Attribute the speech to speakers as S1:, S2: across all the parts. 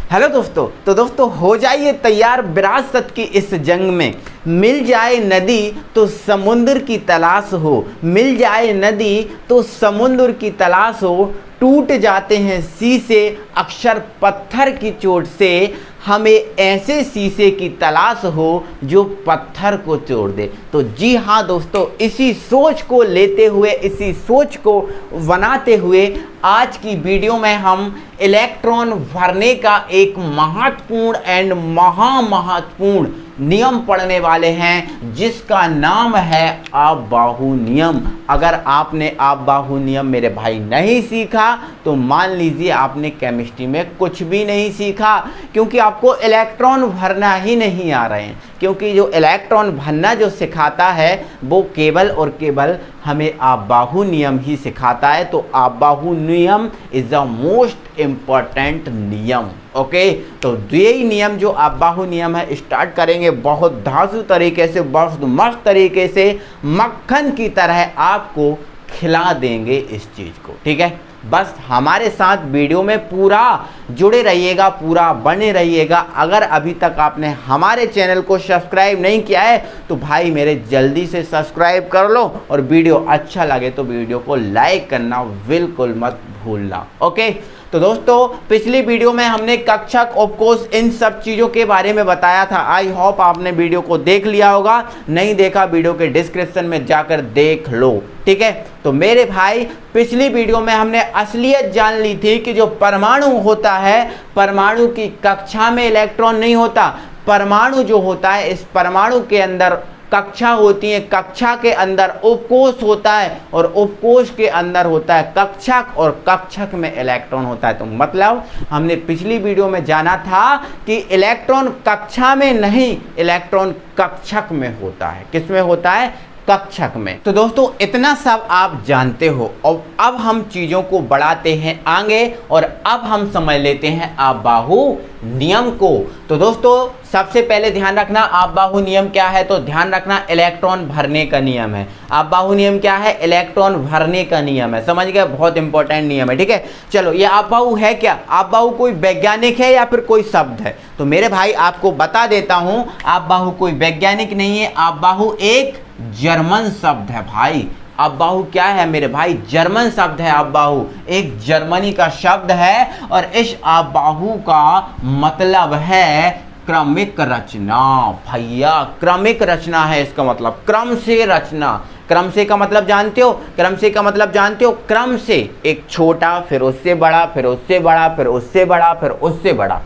S1: Hello दोस्तों, तो दोस्तों हो जाइए तैयार विरासत की इस जंग में। मिल जाए नदी तो समुद्र की तलाश हो, मिल जाए नदी तो समुद्र की तलाश हो। टूट जाते हैं शीशे अक्सर पत्थर की चोट से, हमें ऐसे शीशे की तलाश हो जो पत्थर को तोड़ दे। तो जी हाँ दोस्तों, इसी सोच को लेते हुए, इसी सोच को बनाते हुए आज की वीडियो में हम इलेक्ट्रॉन भरने का एक महत्वपूर्ण एंड महत्वपूर्ण नियम पढ़ने वाले हैं, जिसका नाम है अबाहु नियम। अगर आपने अबाहु नियम मेरे भाई नहीं सीखा तो मान लीजिए आपने केमिस्ट्री में कुछ भी नहीं सीखा, क्योंकि आपको इलेक्ट्रॉन भरना ही नहीं आ रहे हैं। क्योंकि जो इलेक्ट्रॉन भरना जो सिखाता है वो केवल और केवल हमें अबाहु नियम ही सिखाता है। तो अबाहु नियम इज द मोस्ट इम्पॉर्टेंट नियम। ओके, तो यही नियम जो अबाहु नियम है स्टार्ट करेंगे बहुत धांसू तरीके से, बहुत मस्त तरीके से, मक्खन की तरह आपको खिला देंगे इस चीज़ को। ठीक है, बस हमारे साथ वीडियो में पूरा जुड़े रहिएगा, पूरा बने रहिएगा। अगर अभी तक आपने हमारे चैनल को सब्सक्राइब नहीं किया है तो भाई मेरे जल्दी से सब्सक्राइब कर लो, और वीडियो अच्छा लगे तो वीडियो को लाइक करना बिल्कुल मत भूलना। ओके, तो दोस्तों पिछली वीडियो में हमने कक्षक, उपकोष, इन सब चीज़ों के बारे में बताया था। आई होप आपने वीडियो को देख लिया होगा, नहीं देखा वीडियो के डिस्क्रिप्शन में जाकर देख लो। ठीक है, तो मेरे भाई पिछली वीडियो में हमने असलियत जान ली थी कि जो परमाणु होता है, परमाणु की कक्षा में इलेक्ट्रॉन नहीं होता। परमाणु जो होता है, इस परमाणु के अंदर कक्षा होती है, कक्षा के अंदर उपकोष होता है, और उपकोष के अंदर होता है कक्षक, और कक्षक में इलेक्ट्रॉन होता है। तो मतलब हमने पिछली वीडियो में जाना था कि इलेक्ट्रॉन कक्षा में नहीं, इलेक्ट्रॉन कक्षक में होता है। किस में होता है? कक्षक में। तो दोस्तों इतना सब आप जानते हो, और अब हम चीज़ों को बढ़ाते हैं आगे, और अब हम समझ लेते हैं अबाहु नियम को। तो दोस्तों सबसे पहले ध्यान रखना अबाहु नियम क्या है। तो ध्यान रखना इलेक्ट्रॉन भरने का नियम है। अबाहु नियम क्या है? इलेक्ट्रॉन भरने का नियम है। समझ गए? बहुत इंपॉर्टेंट नियम है। ठीक है, चलो ये अबाहु है क्या? अबाहु कोई वैज्ञानिक है या फिर कोई शब्द है? तो मेरे भाई आपको बता देता हूं, अबाहु कोई वैज्ञानिक नहीं है। अबाहु एक जर्मन शब्द है भाई। अबाहु क्या है मेरे भाई? जर्मन शब्द है। अबाहु एक जर्मनी का शब्द है, और इस अबाहु का मतलब है क्रमिक रचना। भैया क्रमिक रचना है इसका मतलब, क्रम से रचना। क्रम से का मतलब जानते हो? क्रम से का मतलब जानते हो? क्रम से, एक छोटा, फिर उससे बड़ा, फिर उससे बड़ा, फिर उससे बड़ा, फिर उससे बड़ा,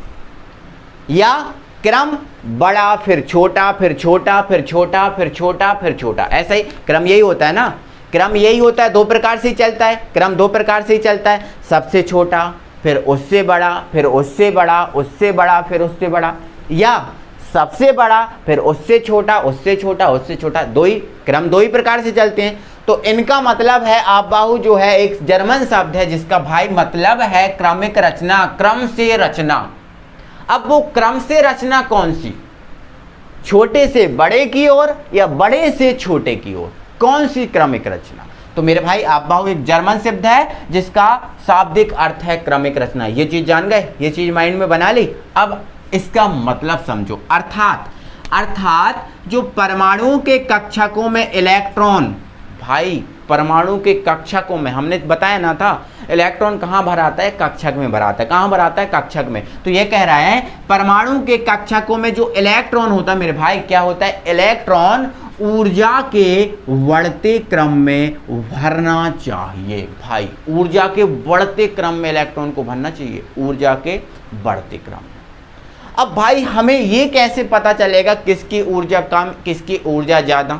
S1: या क्रम बड़ा फिर छोटा, फिर छोटा, फिर छोटा, फिर छोटा, फिर छोटा। ऐसा ही क्रम यही होता है ना, क्रम यही होता है। दो प्रकार से ही चलता है क्रम, दो प्रकार से ही चलता है। सबसे छोटा, फिर उससे बड़ा, फिर उससे बड़ा, उससे बड़ा, फिर उससे बड़ा, या सबसे बड़ा, फिर उससे छोटा, उससे छोटा, उससे छोटा। दो ही क्रम, दो ही प्रकार से चलते हैं। तो इनका मतलब है अबाहु जो है एक जर्मन शब्द है, जिसका भाई मतलब है क्रमिक रचना, क्रम से रचना। अब वो क्रम से रचना कौन सी? छोटे से बड़े की ओर या बड़े से छोटे की ओर? कौन सी क्रमिक रचना? तो मेरे भाई अबाहु एक जर्मन शब्द है, जिसका शाब्दिक अर्थ है क्रमिक रचना। ये चीज जान गए, ये चीज माइंड में बना ली। अब इसका मतलब समझो। अर्थात जो परमाणुओं के कक्षकों में इलेक्ट्रॉन, भाई परमाणु के कक्षकों में हमने बताया ना था, इलेक्ट्रॉन कहाँ भरा आता है? कक्षक में भरा आता है। कहाँ भरा आता है? कक्षक में। तो ये कह रहा है परमाणु के कक्षकों में जो इलेक्ट्रॉन होता है मेरे भाई, क्या होता है? इलेक्ट्रॉन ऊर्जा के बढ़ते क्रम में भरना चाहिए। भाई ऊर्जा के बढ़ते क्रम में इलेक्ट्रॉन को भरना चाहिए, ऊर्जा के बढ़ते क्रम में। अब भाई हमें ये कैसे पता चलेगा किसकी ऊर्जा कम, किसकी ऊर्जा ज़्यादा?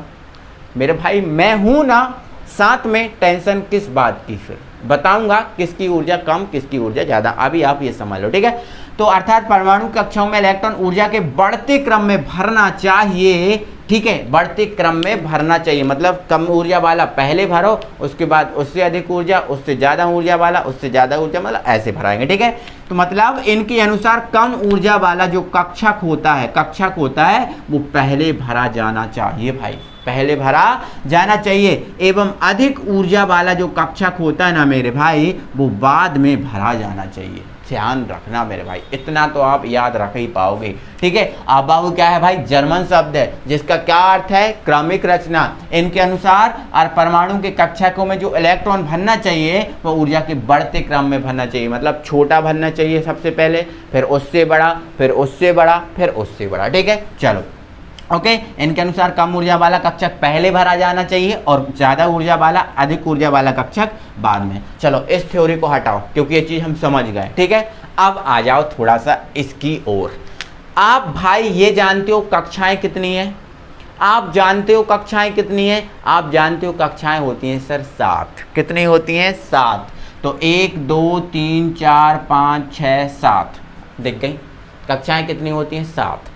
S1: मेरे भाई मैं हूं ना साथ में, टेंशन किस बात की? फिर बताऊंगा किसकी ऊर्जा कम, किसकी ऊर्जा ज़्यादा। अभी आप ये समझ लो। ठीक है, तो अर्थात परमाणु कक्षाओं में इलेक्ट्रॉन ऊर्जा के बढ़ते क्रम में भरना चाहिए। ठीक है, बढ़ते क्रम में भरना चाहिए, मतलब कम ऊर्जा वाला पहले भरो, उसके बाद उससे अधिक ऊर्जा, उससे ज़्यादा ऊर्जा वाला, उससे ज़्यादा ऊर्जा, मतलब ऐसे भराएंगे। ठीक है, तो मतलब इनके अनुसार कम ऊर्जा वाला जो कक्षक होता है वो पहले भरा जाना चाहिए। भाई पहले भरा जाना चाहिए, एवं अधिक ऊर्जा वाला जो कक्षक होता है ना मेरे भाई, वो बाद में भरा जाना चाहिए। ध्यान रखना मेरे भाई, इतना तो आप याद रख ही पाओगे। ठीक है, आबाहु क्या है भाई, जर्मन शब्द है जिसका क्या अर्थ है, क्रमिक रचना। इनके अनुसार और परमाणु के कक्षकों में जो इलेक्ट्रॉन भरना चाहिए वो ऊर्जा के बढ़ते क्रम में भरना चाहिए, मतलब छोटा भरना चाहिए सबसे पहले, फिर उससे बड़ा, फिर उससे बड़ा, फिर उससे बड़ा। ठीक है, चलो ओके। इनके अनुसार कम ऊर्जा वाला कक्षक पहले भरा जाना चाहिए और ज़्यादा ऊर्जा वाला, अधिक ऊर्जा वाला कक्षक बाद में। चलो इस थ्योरी को हटाओ क्योंकि ये चीज़ हम समझ गए। ठीक है, अब आ जाओ थोड़ा सा इसकी ओर। आप भाई ये जानते हो कक्षाएं कितनी हैं? आप जानते हो कक्षाएं कितनी हैं? आप जानते हो कक्षाएं होती हैं सर 7। कितनी होती हैं? 7। तो 1 2 3 4 5 6 7 दिख गई। कक्षाएं कितनी होती हैं? 7।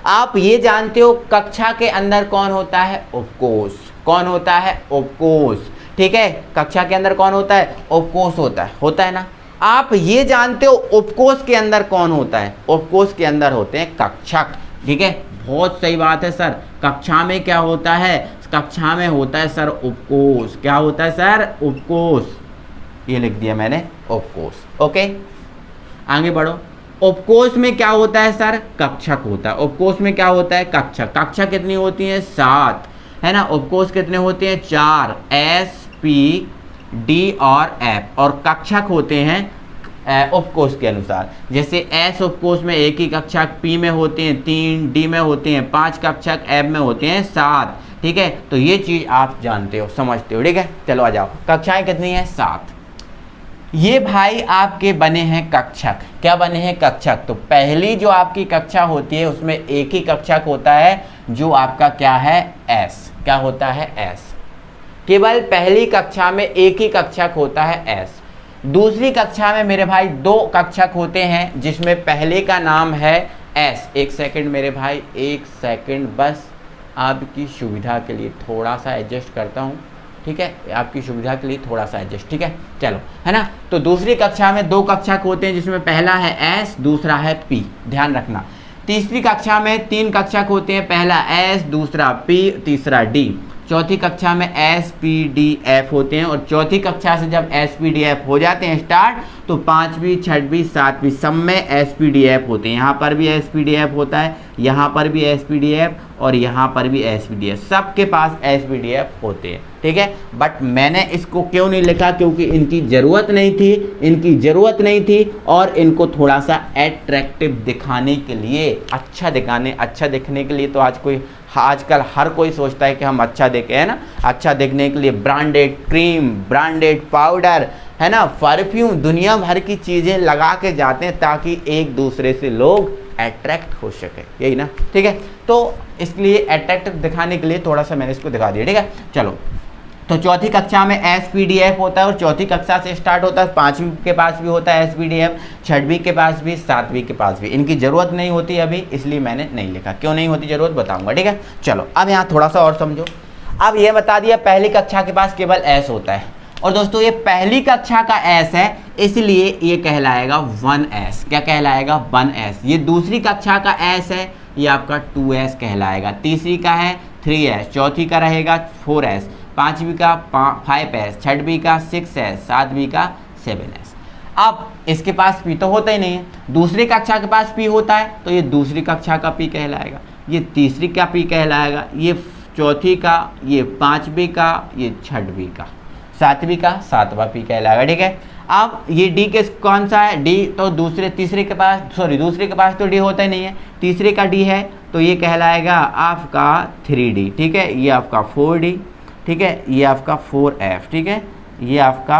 S1: आप ये जानते हो कक्षा के अंदर कौन होता है? उपकोष। कौन होता है? उपकोष। ठीक है, कक्षा के अंदर कौन होता है? उपकोष होता है ना। आप ये जानते हो उपकोष के अंदर कौन होता है? उपकोष के अंदर होते हैं कक्षक। ठीक है, बहुत सही बात है सर। कक्षा में क्या होता है? कक्षा में होता है सर उपकोष। क्या होता है सर? उपकोष। ये लिख दिया मैंने, उपकोष। ओके, आगे बढ़ो। उपकोष में क्या होता है सर? कक्षक होता है। उपकोष में क्या होता है? कक्षक। कक्षा कितनी होती है? 7, है ना। उपकोष कितने होते हैं? 4, S, P, D और F। और कक्षक होते हैं उपकोष के अनुसार। जैसे S उपकोष में एक ही कक्षक, P में होते हैं 3, D में होते हैं 5 कक्षक, F में होते हैं 7। ठीक है, तो ये चीज़ आप जानते हो, समझते हो। ठीक है, चलो आ जाओ। कक्षाएं कितनी हैं? 7। ये भाई आपके बने हैं कक्षक। क्या बने हैं? कक्षक। तो पहली जो आपकी कक्षा होती है उसमें एक ही कक्षक होता है जो आपका क्या है? S। क्या होता है? S। केवल पहली कक्षा में एक ही कक्षक होता है S। दूसरी कक्षा में मेरे भाई 2 कक्षक होते हैं जिसमें पहले का नाम है S। एक सेकंड मेरे भाई, एक सेकंड बस, आपकी सुविधा के लिए थोड़ा सा एडजस्ट करता हूँ। ठीक है, आपकी सुविधा के लिए थोड़ा सा एडजस्ट। ठीक है, चलो, है ना। तो दूसरी कक्षा में 2 कक्षक होते हैं जिसमें पहला है S, दूसरा है P। ध्यान रखना। तीसरी कक्षा में 3 कक्षक होते हैं, पहला S, दूसरा P, तीसरा D। चौथी कक्षा में S, P, D, F होते हैं। और चौथी कक्षा से जब S, P, D, F हो जाते हैं स्टार्ट, तो 5वीं, 6वीं, 7वीं सब में S, P, D, F होते हैं। यहाँ पर भी S, P, D, F होता है, यहाँ पर भी S, P, D, F और यहाँ पर भी S, P, D, F। सबके पास S, P, D, F होते हैं। ठीक है, बट मैंने इसको क्यों नहीं लिखा? क्योंकि इनकी ज़रूरत नहीं थी, इनकी ज़रूरत नहीं थी। और इनको थोड़ा सा एट्रैक्टिव दिखाने के लिए, अच्छा दिखने के लिए, तो आजकल हर कोई सोचता है कि हम अच्छा दिखें, है ना। अच्छा दिखने के लिए ब्रांडेड क्रीम, ब्रांडेड पाउडर, है ना, परफ्यूम, दुनिया भर की चीज़ें लगा के जाते हैं ताकि एक दूसरे से लोग अट्रैक्ट हो सके, यही ना। ठीक है, तो इसलिए अट्रैक्टिव दिखाने के लिए थोड़ा सा मैंने इसको दिखा दिया। ठीक है, चलो। तो चौथी कक्षा में S, P, D, F होता है और चौथी कक्षा से स्टार्ट होता है। 5वीं के पास भी होता है S, P, D, F, 6वीं के पास भी, 7वीं के पास भी। इनकी ज़रूरत नहीं होती अभी, इसलिए मैंने नहीं लिखा। क्यों नहीं होती ज़रूरत बताऊंगा। ठीक है, चलो अब यहाँ थोड़ा सा और समझो। अब ये बता दिया पहली कक्षा के पास केवल S होता है। और दोस्तों ये पहली कक्षा का S है, इसलिए ये कहलाएगा 1S। क्या कहलाएगा? 1S। ये दूसरी कक्षा का S है, ये आपका 2S कहलाएगा। तीसरी का है 3S, चौथी का रहेगा 4S, 5वीं का 5S, 6वीं का 6S, 7वीं का 7S। अब इसके पास P तो होता ही नहीं है। दूसरी कक्षा के पास P होता है, तो ये दूसरी कक्षा का P कहलाएगा, ये तीसरी का P कहलाएगा, ये चौथी का, ये 5वीं का, ये 6वीं का, 7वीं का 7वां P कहलाएगा। ठीक है, अब ये D के कौन सा है? D तो दूसरे के पास तो D होता ही नहीं है, तीसरे का D है, तो ये कहलाएगा आपका 3D। ठीक है, ये आपका 4D। ठीक है, ये आपका 4F। ठीक है, ये आपका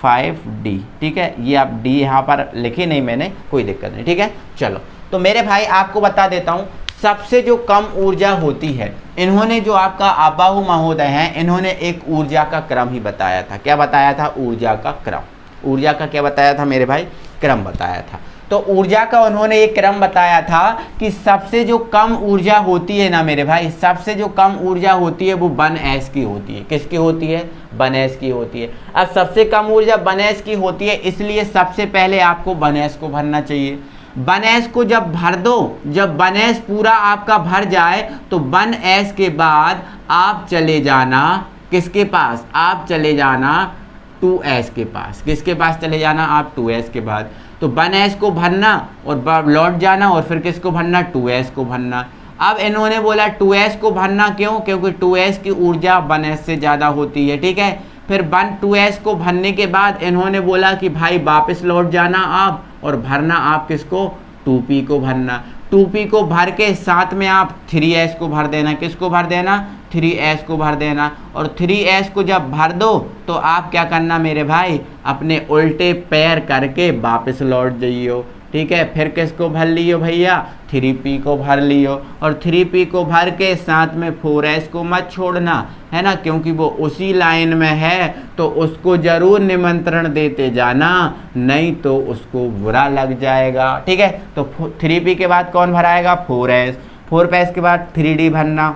S1: 5D। ठीक है, ये आप D यहाँ पर लिखी नहीं मैंने, कोई दिक्कत नहीं। ठीक है, चलो। तो मेरे भाई आपको बता देता हूँ, सबसे जो कम ऊर्जा होती है, इन्होंने जो आपका आबाहु महोदय हैं, इन्होंने एक ऊर्जा का क्रम ही बताया था। क्या बताया था? ऊर्जा का क्रम। ऊर्जा का क्या बताया था मेरे भाई? क्रम बताया था। तो ऊर्जा का उन्होंने एक क्रम बताया था कि सबसे जो कम ऊर्जा होती है ना मेरे भाई, सबसे जो कम ऊर्जा होती है वो 1S की होती है। किसकी होती है? 1S की होती है। अब सबसे कम ऊर्जा 1S की होती है, इसलिए सबसे पहले आपको 1S को भरना चाहिए। 1S को जब भर दो, जब 1S पूरा आपका भर जाए, तो 1S के बाद आप चले जाना किसके पास? आप चले जाना 2s के पास। किसके पास चले जाना आप? 2s के बाद। तो 1s को भरना और लौट जाना, और फिर किसको भरना? 2s को भरना। अब इन्होंने बोला 2s को भरना, क्यों? क्योंकि 2s की ऊर्जा 1s से ज़्यादा होती है, ठीक है। फिर 2s को भरने के बाद इन्होंने बोला कि भाई वापस लौट जाना आप, और भरना आप किसको? 2p को भरना। 2p को भर के साथ में आप 3s को भर देना। किसको भर देना? 3s को भर देना। और 3s को जब भर दो तो आप क्या करना मेरे भाई? अपने उल्टे पैर करके वापस लौट जाइयो, ठीक है। फिर किसको भर लियो भैया? 3p को भर लियो। और 3p को भर के साथ में 4s को मत छोड़ना, है ना, क्योंकि वो उसी लाइन में है, तो उसको जरूर निमंत्रण देते जाना, नहीं तो उसको बुरा लग जाएगा, ठीक है। तो 3p के बाद कौन भराएगा? 4s। 4s के बाद 3d भरना,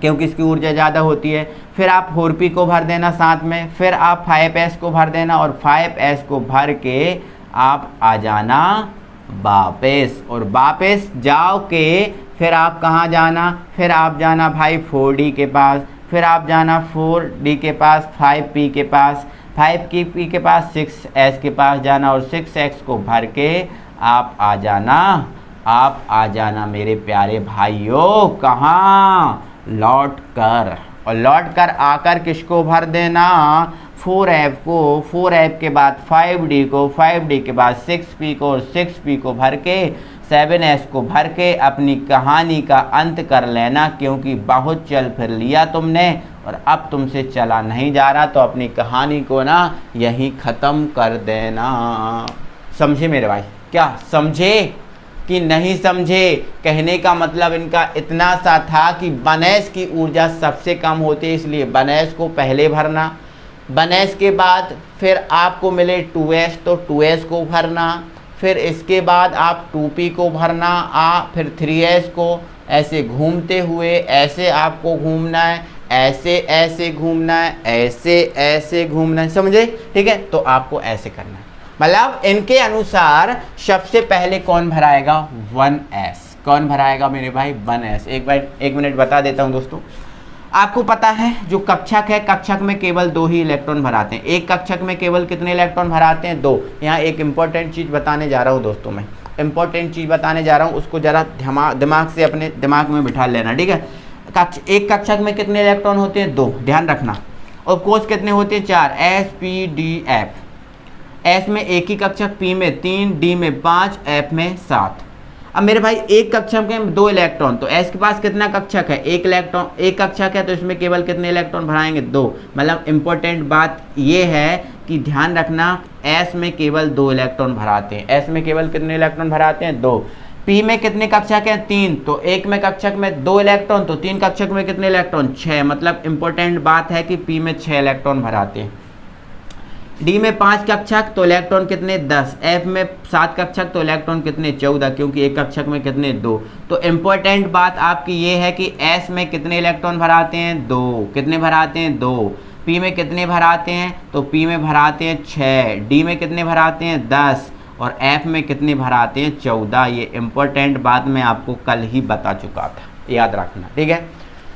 S1: क्योंकि इसकी ऊर्जा ज़्यादा होती है। फिर आप 4p को भर देना साथ में। फिर आप 5s को भर देना, और 5s को भर के आप आ जाना वापस। और वापस जाओ के फिर आप कहाँ जाना? फिर आप जाना भाई 4d के पास। फिर आप जाना 4d के पास, 5p के पास, 5p के पास 6s के पास जाना, और 6x को भर के आप आ जाना मेरे प्यारे भाइयों, कहाँ? लौट कर। और लौट कर आकर किसको भर देना? 4f को। 4f के बाद 5d को, 5d के बाद 6p को, और 6p को भर के 7s को भर के अपनी कहानी का अंत कर लेना, क्योंकि बहुत चल फिर लिया तुमने और अब तुमसे चला नहीं जा रहा, तो अपनी कहानी को ना यहीं ख़त्म कर देना। समझे मेरे भाई? क्या समझे कि नहीं समझे? कहने का मतलब इनका इतना सा था कि 1s की ऊर्जा सबसे कम होती है, इसलिए 1s को पहले भरना। 1s के बाद फिर आपको मिले 2s, तो 2s को भरना। फिर इसके बाद आप 2p को भरना, फिर 3s को। ऐसे घूमते हुए ऐसे आपको घूमना है, ऐसे ऐसे घूमना है, ऐसे ऐसे घूमना है, समझे? ठीक है, तो आपको ऐसे करना है। मतलब इनके अनुसार सबसे पहले कौन भराएगा? 1s। कौन भराएगा मेरे भाई? 1s। एक मिनट बता देता हूं दोस्तों। आपको पता है जो कक्षक है, कक्षक में केवल 2 ही इलेक्ट्रॉन भराते हैं। एक कक्षक में केवल कितने इलेक्ट्रॉन भराते हैं? 2। यहाँ एक इंपॉर्टेंट चीज़ बताने जा रहा हूँ दोस्तों, मैं इंपॉर्टेंट चीज़ बताने जा रहा हूँ, उसको जरा दिमाग से अपने दिमाग में बिठा लेना, ठीक है। एक कक्षक में कितने इलेक्ट्रॉन होते हैं? 2, ध्यान रखना। और कोष कितने होते हैं? 4, s p d f। S में एक ही कक्षक, P में 3, D में 5, F में 7। अब मेरे भाई एक कक्षक में 2 इलेक्ट्रॉन, तो S के पास कितना कक्षक है? 1 इलेक्ट्रॉन। एक कक्षक है तो इसमें केवल कितने इलेक्ट्रॉन भराएंगे? 2। मतलब इंपॉर्टेंट बात ये है कि ध्यान रखना, S में केवल 2 इलेक्ट्रॉन भराते हैं। S में केवल कितने इलेक्ट्रॉन भराते हैं? 2। P में कितने कक्षक हैं? 3। तो एक में कक्षक में 2 इलेक्ट्रॉन, तो 3 कक्षक में कितने इलेक्ट्रॉन? 6। मतलब इंपॉर्टेंट बात है कि P में 6 इलेक्ट्रॉन भराते हैं। डी में 5 कक्षक, तो इलेक्ट्रॉन कितने? 10। एफ में 7 कक्षक, तो इलेक्ट्रॉन कितने? 14, क्योंकि एक कक्षक में कितने? 2। तो इम्पोर्टेंट बात आपकी ये है कि एस में कितने इलेक्ट्रॉन भराते हैं? 2। कितने भराते हैं? 2। पी में कितने भराते हैं? तो पी में भराते हैं 6। डी में कितने भराते हैं? 10। और एफ में कितने भराते हैं? 14। ये इम्पोर्टेंट बात मैं आपको कल ही बता चुका था, याद रखना, ठीक है।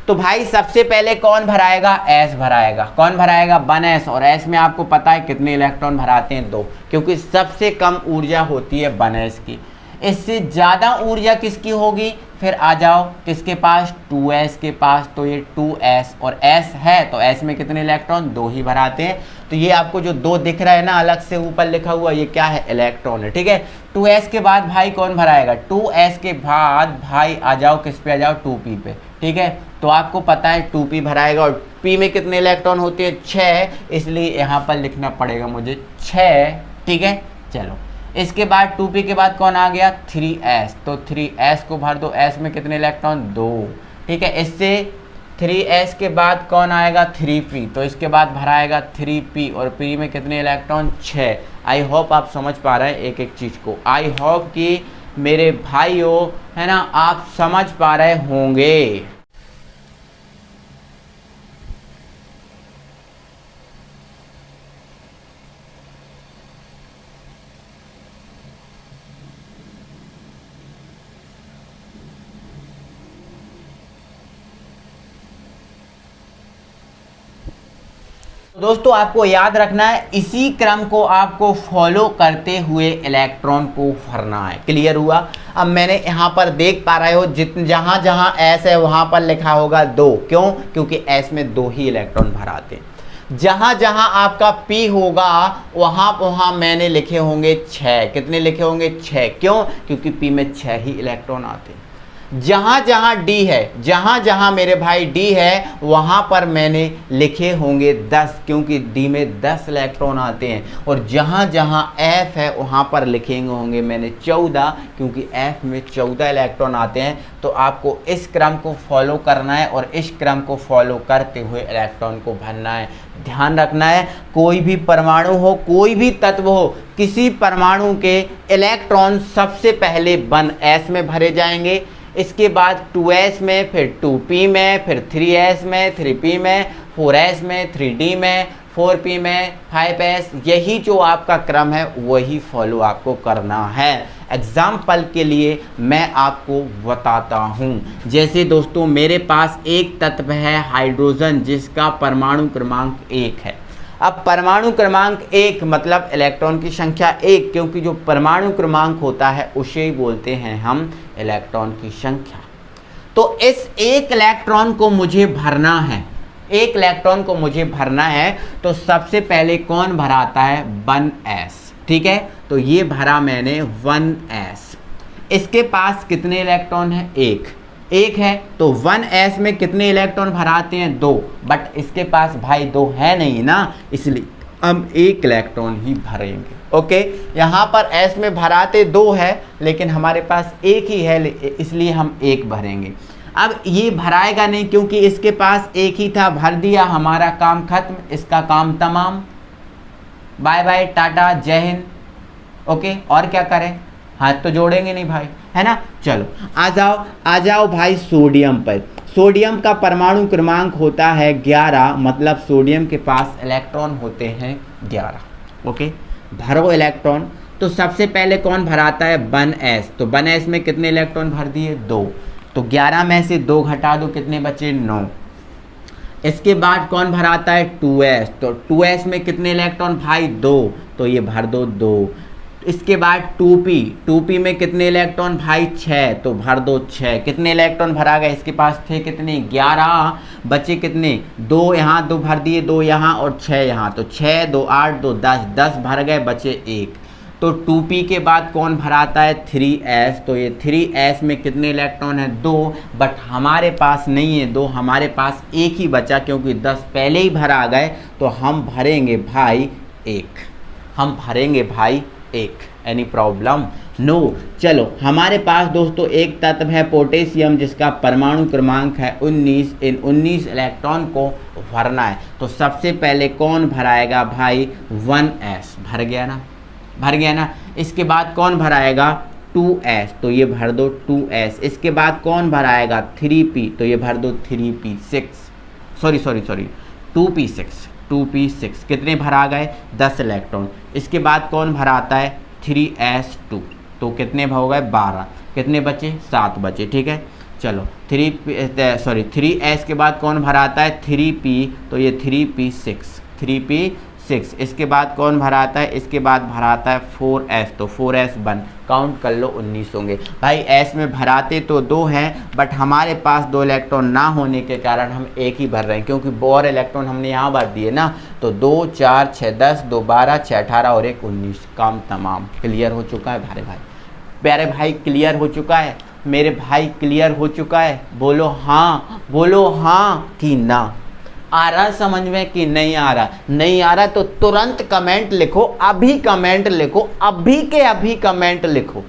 S1: तो भाई सबसे पहले कौन भराएगा? S भराएगा। कौन भराएगा? 1s। और S में आपको पता है कितने इलेक्ट्रॉन भराते हैं? 2, क्योंकि सबसे कम ऊर्जा होती है 1s की। इससे ज़्यादा ऊर्जा किसकी होगी? फिर आ जाओ किसके पास? 2s के पास। तो ये 2s और s है, तो s में कितने इलेक्ट्रॉन? 2 ही भराते हैं। तो ये आपको जो 2 दिख रहा है ना अलग से ऊपर लिखा हुआ, ये क्या है? इलेक्ट्रॉन है, ठीक है। 2s के बाद भाई कौन भराएगा? 2s के बाद भाई आ जाओ किस पे? आ जाओ 2p पे, ठीक है। तो आपको पता है 2p भराएगा, और p में कितने इलेक्ट्रॉन होते हैं? 6, इसलिए यहाँ पर लिखना पड़ेगा मुझे 6, ठीक है। चलो, इसके बाद 2p के बाद कौन आ गया? 3s। तो 3s को भर दो। s में कितने इलेक्ट्रॉन? 2, ठीक है। इससे 3s के बाद कौन आएगा? 3p। तो इसके बाद भराएगा 3p, और p में कितने इलेक्ट्रॉन? 6। आई होप आप समझ पा रहे हैं एक एक चीज़ को। आई होप कि मेरे भाइयों, है ना, आप समझ पा रहे होंगे। दोस्तों आपको याद रखना है, इसी क्रम को आपको फॉलो करते हुए इलेक्ट्रॉन को भरना है। क्लियर हुआ? अब मैंने यहाँ पर देख पा रहे हो जहाँ जहाँ एस है वहाँ पर लिखा होगा 2। क्यों? क्योंकि एस में 2 ही इलेक्ट्रॉन भराते हैं। जहाँ जहाँ आपका पी होगा वहाँ मैंने लिखे होंगे 6। कितने लिखे होंगे? 6। क्यों? क्योंकि पी में 6 ही इलेक्ट्रॉन आते हैं। जहाँ जहाँ डी है, जहाँ जहाँ मेरे भाई डी है वहाँ पर मैंने लिखे होंगे 10, क्योंकि डी में 10 इलेक्ट्रॉन आते हैं। और जहाँ जहाँ एफ है वहाँ पर लिखेंगे होंगे मैंने 14, क्योंकि एफ में 14 इलेक्ट्रॉन आते हैं। तो आपको इस क्रम को फॉलो करना है और इस क्रम को फॉलो करते हुए इलेक्ट्रॉन को भरना है। ध्यान रखना है, कोई भी परमाणु हो, कोई भी तत्व हो, किसी परमाणु के इलेक्ट्रॉन सबसे पहले 1s में भरे जाएंगे, इसके बाद 2s में, फिर 2p में, फिर 3s में, 3p में, 4s में, 3d में, 4p में, 5s। यही जो आपका क्रम है वही फॉलो आपको करना है। एग्जाम्पल के लिए मैं आपको बताता हूँ। जैसे दोस्तों मेरे पास एक तत्व है हाइड्रोजन, जिसका परमाणु क्रमांक 1 है। अब परमाणु क्रमांक 1 मतलब इलेक्ट्रॉन की संख्या 1, क्योंकि जो परमाणु क्रमांक होता है उसे ही बोलते हैं हम इलेक्ट्रॉन की संख्या। तो इस 1 इलेक्ट्रॉन को मुझे भरना है, 1 इलेक्ट्रॉन को मुझे भरना है। तो सबसे पहले कौन भराता है? 1s। ठीक है, तो ये भरा मैंने 1s। इसके पास कितने इलेक्ट्रॉन है? 1 है। तो 1s में कितने इलेक्ट्रॉन भराते हैं? 2। बट इसके पास भाई 2 है नहीं ना, इसलिए हम 1 इलेक्ट्रॉन ही भरेंगे। ओके, यहाँ पर s में भराते 2 है, लेकिन हमारे पास 1 ही है, इसलिए हम 1 भरेंगे। अब ये भराएगा नहीं, क्योंकि इसके पास 1 ही था, भर दिया, हमारा काम खत्म, इसका काम तमाम। बाय बाय, टाटा, जय हिंद। ओके, और क्या करें? हाथ तो जोड़ेंगे नहीं भाई, है ना। चलो आ जाओ भाई सोडियम पर। सोडियम का परमाणु क्रमांक होता है 11, मतलब सोडियम के पास इलेक्ट्रॉन होते हैं 11। ओके, भरो इलेक्ट्रॉन। तो सबसे पहले कौन भराता है? 1s। तो 1s में कितने इलेक्ट्रॉन भर दिए? 2। तो 11 में से 2 घटा दो, कितने बचे? 9। इसके बाद कौन भराता है? 2s। तो 2s में कितने इलेक्ट्रॉन भाई? 2। तो ये भर दो 2। इसके बाद 2p में कितने इलेक्ट्रॉन भाई? 6। तो भर दो 6। कितने इलेक्ट्रॉन भरा गए? इसके पास थे कितने? 11। बचे कितने? 2 यहाँ, 2 भर दिए, 2 यहाँ और 6 यहाँ। तो 6, 2, 8, 2, 10, 10 भर गए, बचे 1। तो 2p के बाद कौन भराता है? 3s। तो ये 3s में कितने इलेक्ट्रॉन है? 2। बट हमारे पास नहीं है 2, हमारे पास 1 ही बचा, क्योंकि 10 पहले ही भरा गए। तो हम भरेंगे भाई 1, हम भरेंगे भाई 1। Any problem? नो। चलो, हमारे पास दोस्तों एक तत्व है पोटेशियम, जिसका परमाणु क्रमांक है 19। इन 19 इलेक्ट्रॉन को भरना है। तो सबसे पहले कौन भराएगा भाई? 1s। भर गया ना, भर गया ना। इसके बाद कौन भराएगा? 2s। तो ये भर दो 2s। इसके बाद कौन भराएगा? 3p। तो ये भर दो 3p6। Sorry 2p6। 2p6 कितने भरा गए? 10 इलेक्ट्रॉन। इसके बाद कौन भराता है? 3s2। तो कितने हो गए? 12। कितने बचे? 7 बचे। ठीक है, चलो 3s के बाद कौन भराता है? 3p। तो ये 3p6। 3p6। इसके बाद कौन भराता है? इसके बाद भराता है 4s। तो 4s बन, काउंट कर लो 19 होंगे भाई। s में भराते तो 2 हैं, बट हमारे पास 2 इलेक्ट्रॉन ना होने के कारण हम 1 ही भर रहे हैं, क्योंकि और इलेक्ट्रॉन हमने यहाँ भर दिए ना। तो 2, 4, 6, 10, 2, 12, 6, 18 और 1, 19। काम तमाम। क्लियर हो चुका है भाई? प्यारे भाई क्लियर हो चुका है? मेरे भाई क्लियर हो चुका है? बोलो हाँ, बोलो हाँ कि ना। आ रहा समझ में कि नहीं आ रहा? नहीं आ रहा तो तुरंत कमेंट लिखो, अभी कमेंट लिखो, अभी के अभी कमेंट लिखो।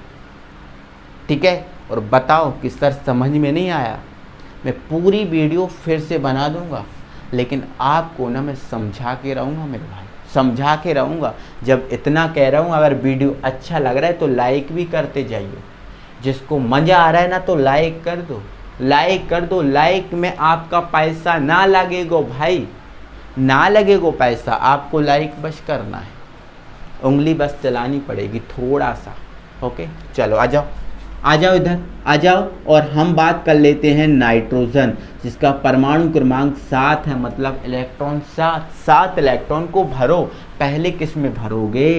S1: ठीक है, और बताओ कि सर समझ में नहीं आया। मैं पूरी वीडियो फिर से बना दूंगा, लेकिन आपको ना मैं समझा के रहूँगा मेरे भाई, समझा के रहूँगा। जब इतना कह रहा हूँ, अगर वीडियो अच्छा लग रहा है तो लाइक भी करते जाइए। जिसको मज़ा आ रहा है ना तो लाइक कर दो, लाइक कर दो। लाइक में आपका पैसा ना लगेगा भाई, ना लगेगा पैसा, आपको लाइक बस करना है, उंगली बस चलानी पड़ेगी थोड़ा सा। ओके, चलो आ जाओ आ जाओ इधर, आ जाओ। और हम बात कर लेते हैं नाइट्रोजन, जिसका परमाणु क्रमांक 7 है, मतलब इलेक्ट्रॉन 7। 7 इलेक्ट्रॉन को भरो। पहले किस में भरोगे?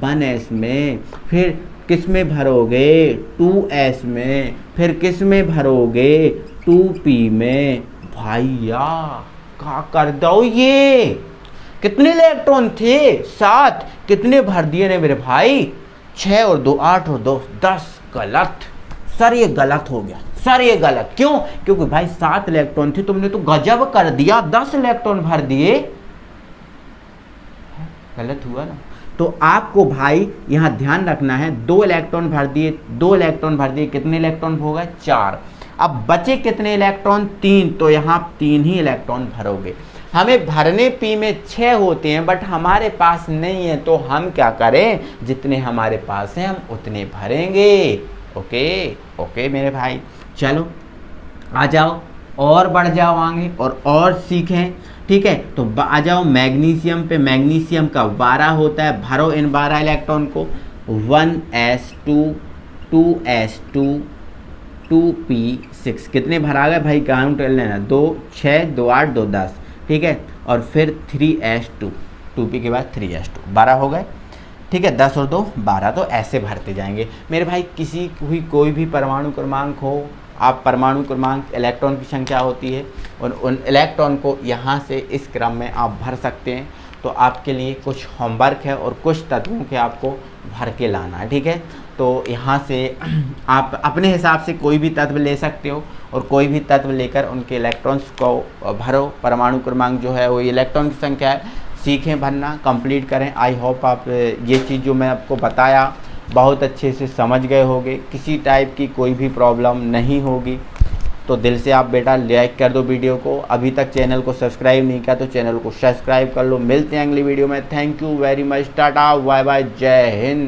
S1: 1s में। फिर किस में भरोगे? 2s में। फिर किस में भरोगे? 2p में। भैया क्या कर दो ये? कितने इलेक्ट्रॉन थे? 7। कितने भर दिए ने मेरे भाई? 6 और 2 8 और 2 10। गलत सर, ये गलत हो गया सर, ये गलत। क्यों? क्योंकि भाई 7 इलेक्ट्रॉन थे, तुमने तो गजब कर दिया, 10 इलेक्ट्रॉन भर दिए। गलत हुआ ना। तो आपको भाई यहाँ ध्यान रखना है, 2 इलेक्ट्रॉन भर दिए, 2 इलेक्ट्रॉन भर दिए, कितने इलेक्ट्रॉन हो गए? 4। अब बचे कितने इलेक्ट्रॉन? 3। तो यहाँ 3 ही इलेक्ट्रॉन भरोगे। हमें भरने पी में 6 होते हैं, बट हमारे पास नहीं है, तो हम क्या करें? जितने हमारे पास हैं हम उतने भरेंगे। ओके ओके मेरे भाई, चलो आ जाओ और बढ़ जाओ आगे और सीखें। ठीक है, तो आ जाओ मैग्नीशियम पे। मैग्नीशियम का 12 होता है, भरो इन 12 इलेक्ट्रॉन को। 1s2 2s2 2p6। कितने भरा गए भाई? काउंट कर लेना, 2 6 2 8 2 10। ठीक है, और फिर 3s2, 2p के बाद 3s2, 12 हो गए। ठीक है, 10 और 2 12। तो ऐसे भरते जाएंगे मेरे भाई। किसी हुई कोई भी परमाणु क्रमांक हो, आप परमाणु क्रमांक इलेक्ट्रॉन की संख्या होती है, और उन इलेक्ट्रॉन को यहाँ से इस क्रम में आप भर सकते हैं। तो आपके लिए कुछ होमवर्क है और कुछ तत्वों के आपको भर के लाना है। ठीक है, तो यहाँ से आप अपने हिसाब से कोई भी तत्व ले सकते हो, और कोई भी तत्व लेकर उनके इलेक्ट्रॉन्स को भरो। परमाणु क्रमांक जो है वो इलेक्ट्रॉन की संख्या है, सीखें भरना, कंप्लीट करें। आई होप आप ये चीज़ जो मैं आपको बताया बहुत अच्छे से समझ गए होंगे, किसी टाइप की कोई भी प्रॉब्लम नहीं होगी। तो दिल से आप बेटा लाइक कर दो वीडियो को। अभी तक चैनल को सब्सक्राइब नहीं किया तो चैनल को सब्सक्राइब कर लो। मिलते हैं अगली वीडियो में। Thank you very much, tata bye bye, जय हिंद।